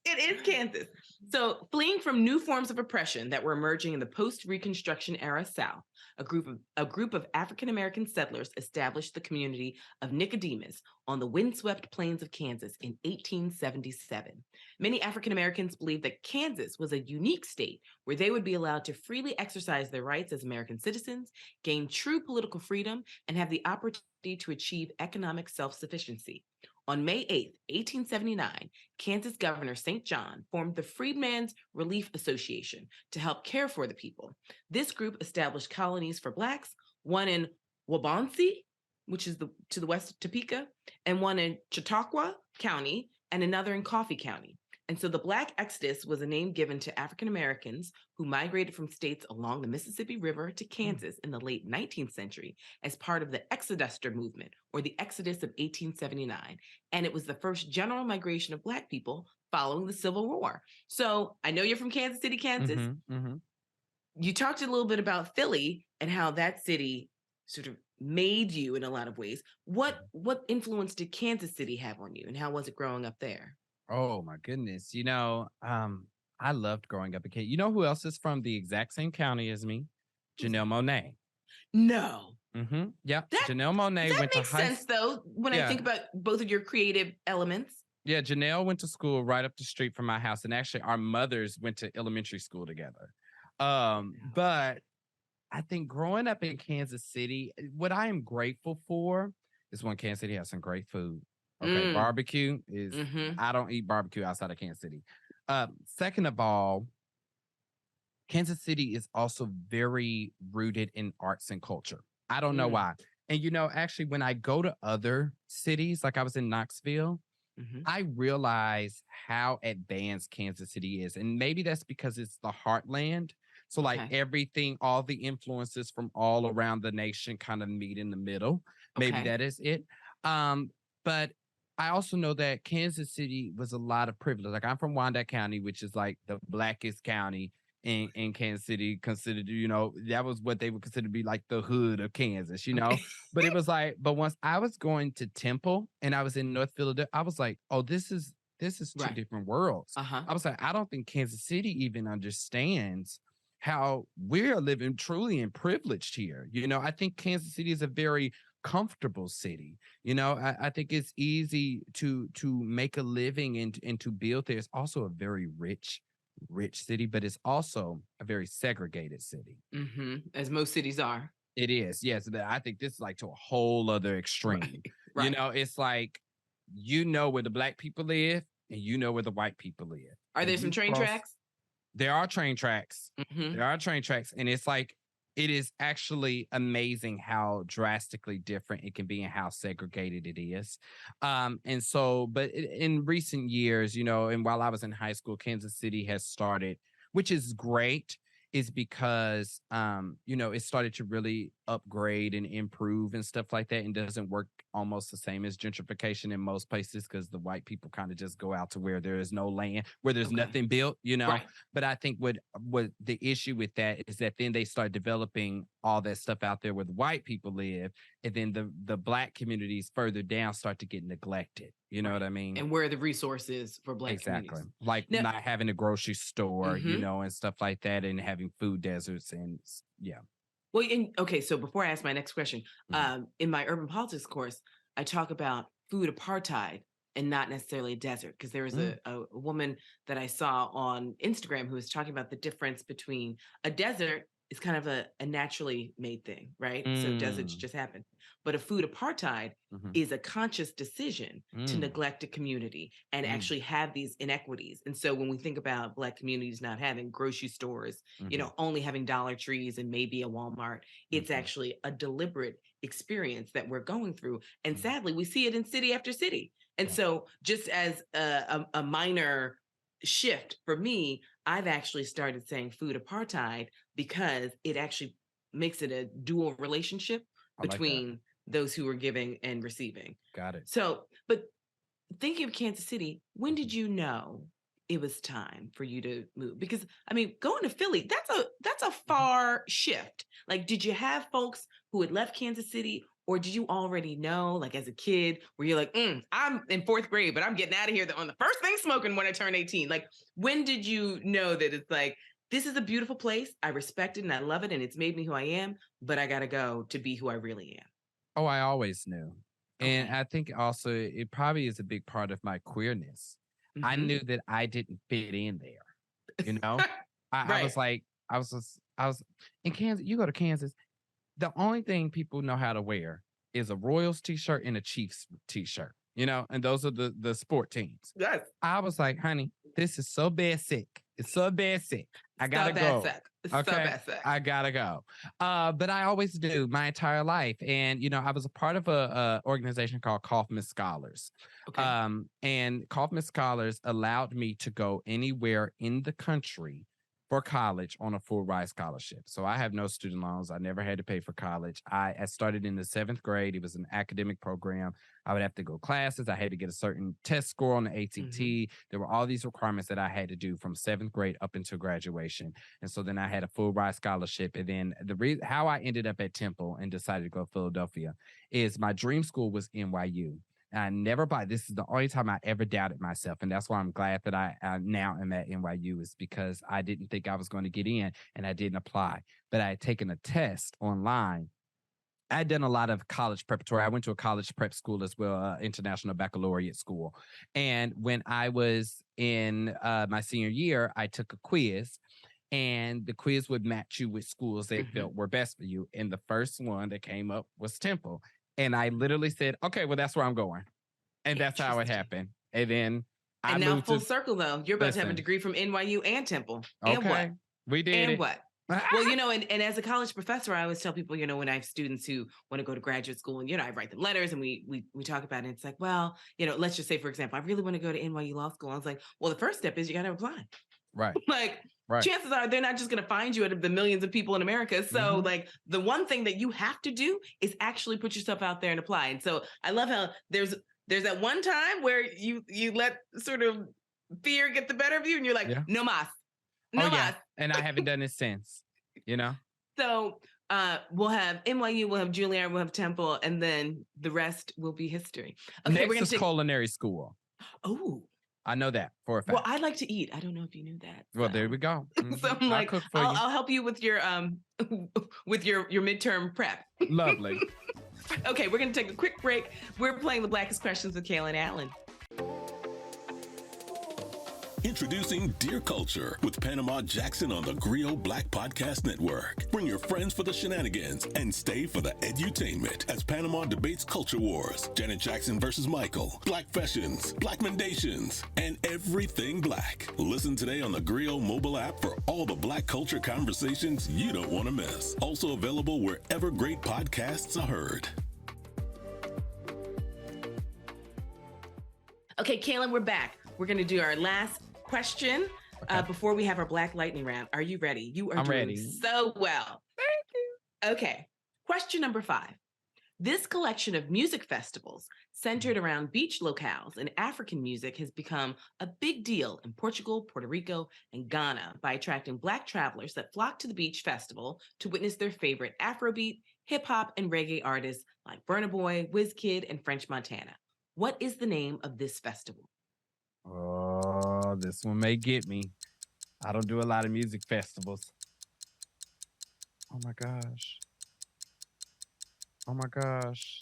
It is Kansas. So, fleeing from new forms of oppression that were emerging in the post-Reconstruction era South, a group of African American settlers established the community of Nicodemus on the windswept plains of Kansas in 1877. Many African Americans believed that Kansas was a unique state where they would be allowed to freely exercise their rights as American citizens, gain true political freedom, and have the opportunity to achieve economic self-sufficiency. On May 8th, 1879, Kansas Governor St. John formed the Freedmen's Relief Association to help care for the people. This group established colonies for Blacks, one in Waubonsee, which is to the west of Topeka, and one in Chautauqua County, and another in Coffee County. And so the Black Exodus was a name given to African Americans who migrated from states along the Mississippi River to Kansas in the late 19th century as part of the Exoduster movement, or the Exodus of 1879. And it was the first general migration of Black people following the Civil War. So I know you're from Kansas City, Kansas. You talked a little bit about Philly and how that city sort of made you in a lot of ways. What influence did Kansas City have on you, and how was it growing up there? Oh my goodness. I loved growing up in Kansas. You know who else is from the exact same county as me? Janelle Monáe. No. Yeah. Janelle Monáe went to high That makes sense, though, when I think about both of your creative elements. Yeah, Janelle went to school right up the street from my house. And actually, our mothers went to elementary school together. But I think growing up in Kansas City, what I am grateful for is when Kansas City has some great food. Okay, barbecue is, I don't eat barbecue outside of Kansas City. Second of all, Kansas City is also very rooted in arts and culture. I don't know why. And, actually, when I go to other cities, like I was in Knoxville, I realize how advanced Kansas City is. And maybe that's because it's the heartland. So like everything, all the influences from all around the nation kind of meet in the middle. Maybe that is it. But I also know that Kansas City was a lot of privilege. Like I'm from Wyandotte County, which is like the blackest county in Kansas City, considered, that was what they would consider to be like the hood of Kansas, But it was like, but once I was going to Temple and I was in North Philadelphia, I was like, oh, this is two different worlds. I was like, I don't think Kansas City even understands how we're living truly in privileged here. I think Kansas City is a very comfortable city. I think it's easy to make a living and to build there. It's also a very rich city, but it's also a very segregated city. As most cities are. It is, yes. I think this is like to a whole other extreme. Right. It's like, where the Black people live and where the white people live. Are there some train tracks? There are train tracks. There are train tracks. And it's like, it is actually amazing how drastically different it can be and how segregated it is. And so, but in recent years, and while I was in high school, Kansas City has started, which is great, is because, it started to really upgrade and improve and stuff like that, and doesn't work almost the same as gentrification in most places because the white people kind of just go out to where there is no land, where there's nothing built, Right. But I think what the issue with that is that then they start developing all that stuff out there where the white people live, and then the Black communities further down start to get neglected. You know what I mean? And where are the resources for Black communities? Like now, not having a grocery store, and stuff like that, and having food deserts and Well, so before I ask my next question, in my urban politics course, I talk about food apartheid and not necessarily a desert, because there was a woman that I saw on Instagram who was talking about the difference between a desert is kind of a naturally made thing, right? So does it just happen? But a food apartheid is a conscious decision to neglect a community and actually have these inequities. And so when we think about Black communities not having grocery stores, only having Dollar Trees and maybe a Walmart, it's actually a deliberate experience that we're going through. And sadly, we see it in city after city. And so just as a minor shift for me, I've actually started saying food apartheid because it actually makes it a dual relationship between those who are giving and receiving. Got it. So, but thinking of Kansas City, when did you know it was time for you to move? Because I mean, going to Philly, that's a far shift. Like, did you have folks who had left Kansas City, or did you already know, like as a kid, where you're like, I'm in fourth grade, but I'm getting out of here on the first thing smoking when I turn 18? Like, when did you know that it's like, this is a beautiful place, I respect it and I love it, and it's made me who I am, but I gotta go to be who I really am? Oh, I always knew. And Okay. I think also it probably is a big part of my queerness. I knew that I didn't fit in there. I was Right. like, I was in Kansas. You go to Kansas, the only thing people know how to wear is a Royals t-shirt and a Chiefs t-shirt, and those are the sport teams. Yes. I was like, honey, this is so basic. It's so basic. I gotta go. Okay. I gotta go. But I always do my entire life. And, I was a part of a organization called Kaufman Scholars. Okay. And Kaufman Scholars allowed me to go anywhere in the country for college on a full ride scholarship. So I have no student loans. I never had to pay for college. I started in the 7th grade. It was an academic program. I would have to go classes. I had to get a certain test score on the ACT. There were all these requirements that I had to do from 7th grade up until graduation. And so then I had a full ride scholarship. And then how I ended up at Temple and decided to go to Philadelphia is my dream school was NYU. I never buy. This is the only time I ever doubted myself. And that's why I'm glad that I now am at NYU, is because I didn't think I was going to get in and I didn't apply. But I had taken a test online. I had done a lot of college preparatory. I went to a college prep school as well, international baccalaureate school. And when I was in my senior year, I took a quiz, and the quiz would match you with schools they felt were best for you. And the first one that came up was Temple. And I literally said, okay, well, that's where I'm going. And that's how it happened. And then I now moved full to circle, though. You're about to have a degree from NYU and Temple. And okay, what? We did And it. what? Well, and as a college professor, I always tell people, when I have students who want to go to graduate school, and, I write them letters and we talk about it. It's like, well, let's just say, for example, I really want to go to NYU Law School. I was like, well, the first step is you got to apply. Right. Like, right. Chances are they're not just going to find you out of the millions of people in America. So like the one thing that you have to do is actually put yourself out there and apply. And so I love how there's that one time where you let sort of fear get the better of you and you're like, no mas. No mas. And I haven't done it since, So we'll have NYU, we'll have Juilliard, we'll have Temple, and then the rest will be history. Okay, Next we're going is culinary school. Oh. I know that for a fact. Well, I like to eat. I don't know if you knew that. So. Well, there we go. So I'm like, I'll help you with your with your midterm prep. Lovely. Okay, we're gonna take a quick break. We're playing the Blackest Questions with Kalen Allen. Introducing Dear Culture with Panama Jackson on the theGrio Black Podcast Network. Bring your friends for the shenanigans and stay for the edutainment as Panama debates culture wars, Janet Jackson versus Michael, Black fashions, Black mendations, and everything Black. Listen today on the theGrio mobile app for all the Black culture conversations you don't want to miss. Also available wherever great podcasts are heard. Okay, Kalen, we're back. We're going to do our last question before we have our Black Lightning Round. Are you ready? You are doing ready. So well. Thank you. Okay, question number 5. This collection of music festivals centered around beach locales and African music has become a big deal in Portugal, Puerto Rico, and Ghana by attracting Black travelers that flock to the beach festival to witness their favorite Afrobeat, hip-hop, and reggae artists like Burna Boy, Wizkid, and French Montana. What is the name of this festival? Oh, this one may get me. I don't do a lot of music festivals. Oh my gosh. Oh my gosh.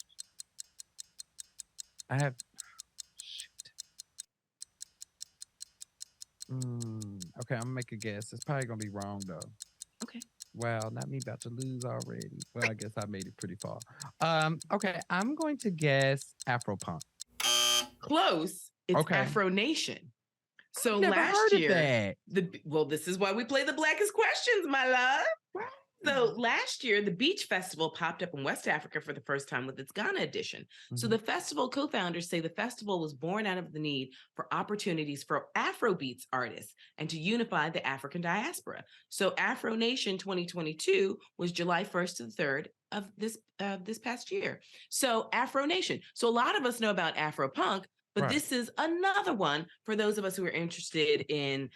I have. Shoot. Okay, I'm gonna make a guess. It's probably gonna be wrong though. Okay. Well, not me about to lose already. Well, I guess I made it pretty far. Okay, I'm going to guess Afropunk. Close. It's Okay. Afro Nation. So Never last heard year, of that. well, this is why we play the Blackest Questions, my love. Wow. So last year, the Beach Festival popped up in West Africa for the first time with its Ghana edition. So the festival co-founders say the festival was born out of the need for opportunities for Afrobeats artists and to unify the African diaspora. So Afro Nation 2022 was July 1st to the 3rd of this past year. So Afro Nation. So a lot of us know about Afropunk, but Right. this is another one for those of us who are interested in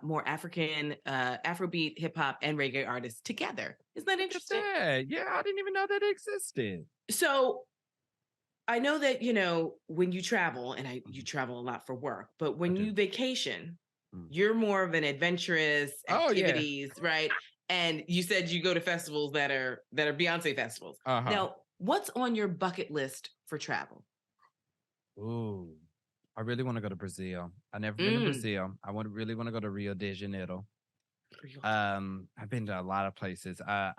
more African, Afrobeat, hip hop, and reggae artists together. Isn't that interesting? Yeah, I didn't even know that existed. So I know that, when you travel, and you travel a lot for work, but when you vacation, you're more of an adventurous activities, right? And you said you go to festivals that are Beyonce festivals. Now, what's on your bucket list for travel? Ooh, I really want to go to Brazil. I've never been to Brazil. I really want to go to Rio de Janeiro. I've been to a lot of places. I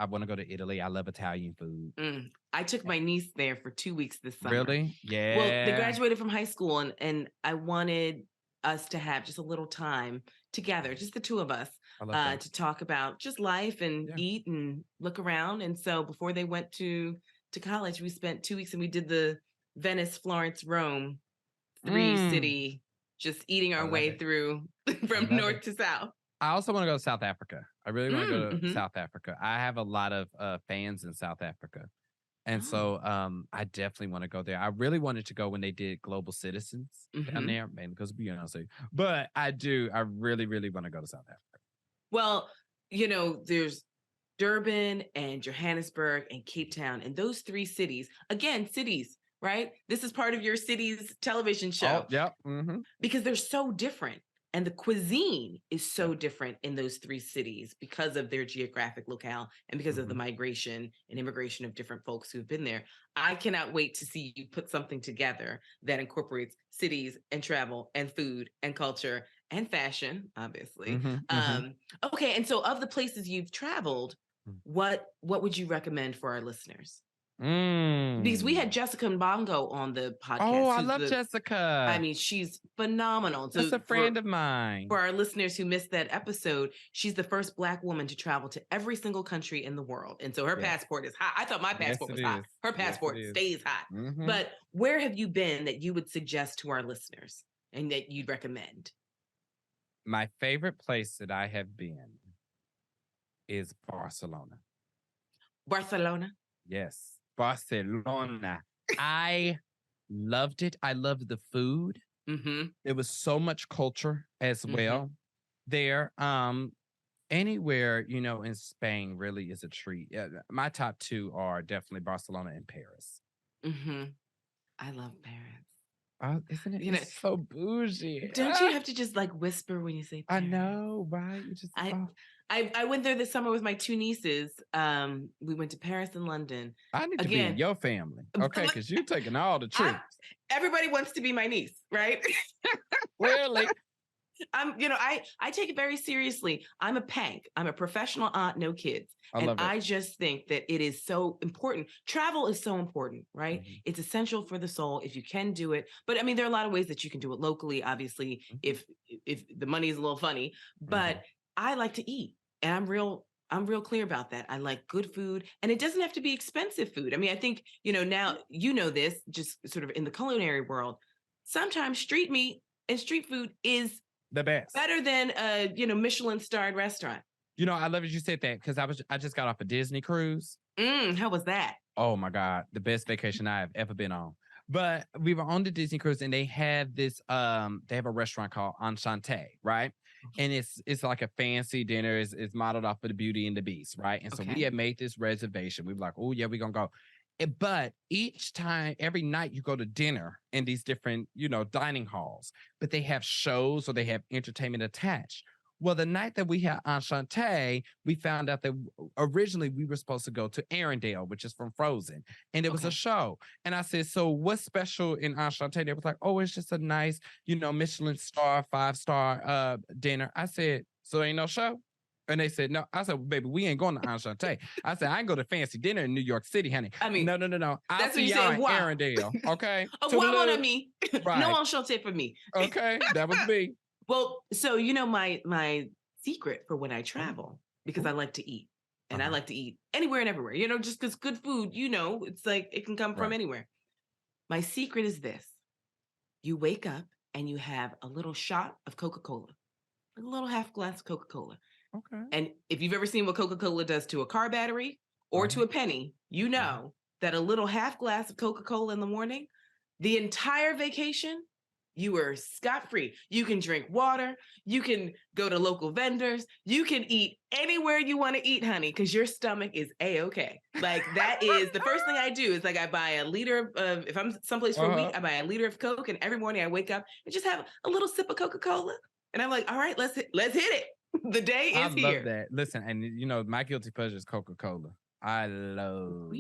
want to go to Italy. I love Italian food. I took my niece there for 2 weeks this summer. Really? Yeah. Well, they graduated from high school, and I wanted us to have just a little time together, just the two of us, to talk about just life and eat and look around. And so before they went to college, we spent 2 weeks and we did the Venice, Florence, Rome, 3-city, just eating our way through from north to south. I also want to go to South Africa. I really want to go to South Africa. I have a lot of fans in South Africa. And so I definitely want to go there. I really wanted to go when they did Global Citizens down there, man, because of Beyonce. But I really, really want to go to South Africa. Well, there's Durban and Johannesburg and Cape Town, and those 3 cities, again, cities, right? This is part of your city's television show. Oh, yep. Because they're so different. And the cuisine is so different in those 3 cities because of their geographic locale and because of the migration and immigration of different folks who've been there. I cannot wait to see you put something together that incorporates cities and travel and food and culture and fashion, obviously. Okay, and so of the places you've traveled, what would you recommend for our listeners? Because we had Jessica Mbongo on the podcast. Oh, I love Jessica. I mean, she's phenomenal. That's a friend of mine. For our listeners who missed that episode, she's the first Black woman to travel to every single country in the world. And so her passport is hot. I thought my passport was hot. Her passport stays hot. But where have you been that you would suggest to our listeners and that you'd recommend? My favorite place that I have been is Barcelona. Barcelona? Yes. Barcelona. I loved it. I loved the food. There was so much culture as well there. Anywhere, in Spain really is a treat. My top 2 are definitely Barcelona and Paris. I love Paris. Isn't it? It's so bougie. Don't you have to just whisper when you say Paris? I know, right? You just I went there this summer with my 2 nieces. We went to Paris and London. I need to be in your family, okay? Because you're taking all the trips. Everybody wants to be my niece, right? Clearly. I take it very seriously. I'm a pank. I'm a professional aunt, no kids. I just think that it is so important. Travel is so important, right? It's essential for the soul if you can do it. But I mean, there are a lot of ways that you can do it locally, obviously, if the money is a little funny. But I like to eat, and I'm real clear about that. I like good food, and it doesn't have to be expensive food. I mean, I think, now this, just sort of in the culinary world, sometimes street meat and street food is the best. Better than a, Michelin starred restaurant. I love that you said that because I just got off a Disney cruise. How was that? Oh my God. The best vacation I have ever been on. But we were on the Disney cruise and they have this, they have a restaurant called Enchanté, right? And it's like a fancy dinner. It's modeled off of the Beauty and the Beast, right? And so we had made this reservation. We were like, oh yeah, we're going to go. But each time, every night you go to dinner in these different, dining halls, but they have shows or they have entertainment attached. Well, the night that we had Enchanté, we found out that originally we were supposed to go to Arendelle, which is from Frozen, and it was a show. And I said, so what's special in Enchanté? They was like, oh, it's just a nice, Michelin star, 5-star dinner. I said, so ain't no show? And they said, no. I said, well, baby, we ain't going to Enchanté. I said, I ain't go to fancy dinner in New York City, honey. I mean, no. I'll that's see what you y'all said, in wow. Arendelle, okay? Wow on me. Right. No enchanté for me. Okay, that was me. Well, so my secret for when I travel, because I like to eat. And I like to eat anywhere and everywhere, just because good food, it's like it can come from anywhere. My secret is this. You wake up and you have a little shot of Coca-Cola, a little half glass of Coca-Cola. Okay. And if you've ever seen what Coca-Cola does to a car battery or to a penny, you know that a little half glass of Coca-Cola in the morning, the entire vacation, you are scot-free. You can drink water. You can go to local vendors. You can eat anywhere you want to eat, honey, because your stomach is A-okay. Like that is the first thing I do is like I buy a liter of, if I'm someplace for a week, I buy a liter of Coke, and every morning I wake up and just have a little sip of Coca-Cola. And I'm like, all right, let's hit it. The day is here. I love that. Listen, and my guilty pleasure is Coca-Cola. I love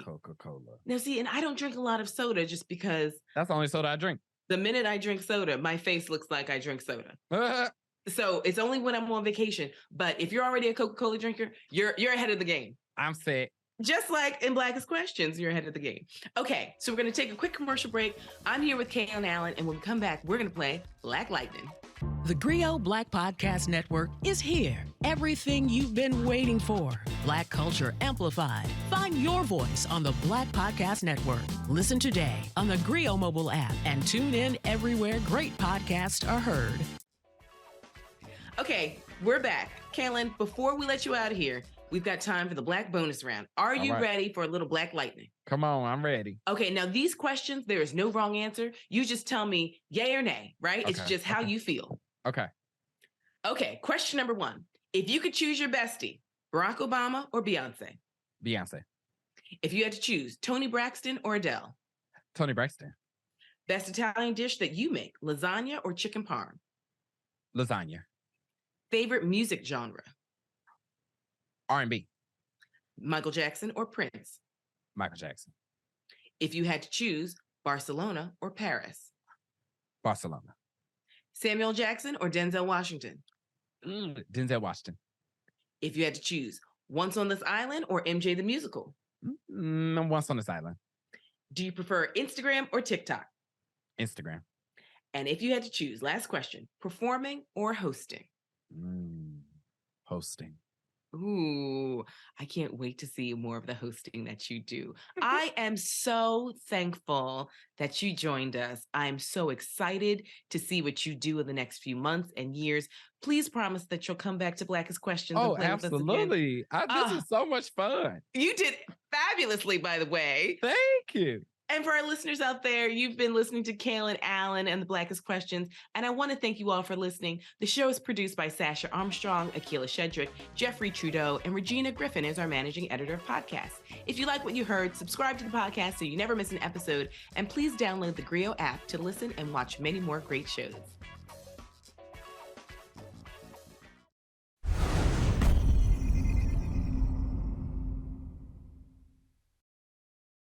Coca-Cola. Now, see, and I don't drink a lot of soda just because that's the only soda I drink. The minute I drink soda, my face looks like I drink soda. So it's only when I'm on vacation. But if you're already a Coca-Cola drinker, you're ahead of the game. I'm set. Just like in Blackest Questions, you're ahead of the game. Okay, so we're going to take a quick commercial break. I'm here with Kalen Allen, and when we come back, we're going to play Black Lightning. The Griot Black Podcast Network is here. Everything you've been waiting for. Black culture amplified. Find your voice on the Black Podcast Network. Listen today on the Griot mobile app and tune in everywhere great podcasts are heard. Okay, we're back. Kalen, before we let you out of here, we've got time for the Black bonus round. Are you ready for a little Black Lightning? Come on, I'm ready. Okay, now these questions, there is no wrong answer. You just tell me yay or nay, right? Okay. It's just how you feel. Okay. Okay, question number 1. If you could choose your bestie, Barack Obama or Beyonce? Beyonce. If you had to choose, Toni Braxton or Adele? Toni Braxton. Best Italian dish that you make, lasagna or chicken parm? Lasagna. Favorite music genre? R&B. Michael Jackson or Prince? Michael Jackson. If you had to choose, Barcelona or Paris? Barcelona. Samuel Jackson or Denzel Washington? Denzel Washington. If you had to choose, Once on This Island or MJ the Musical? Once on This Island. Do you prefer Instagram or TikTok? Instagram. And if you had to choose, last question, performing or hosting? Hosting. Ooh, I can't wait to see more of the hosting that you do. I am so thankful that you joined us. I'm so excited to see what you do in the next few months and years. Please promise that you'll come back to Blackest Questions. Oh, and play absolutely. With us again. This is so much fun. You did fabulously, by the way. Thank you. And for our listeners out there, you've been listening to Kalen Allen and the Blackest Questions. And I want to thank you all for listening. The show is produced by Sasha Armstrong, Akila Shedrick, Jeffrey Trudeau, and Regina Griffin is our managing editor of podcasts. If you like what you heard, subscribe to the podcast so you never miss an episode. And please download the Griot app to listen and watch many more great shows.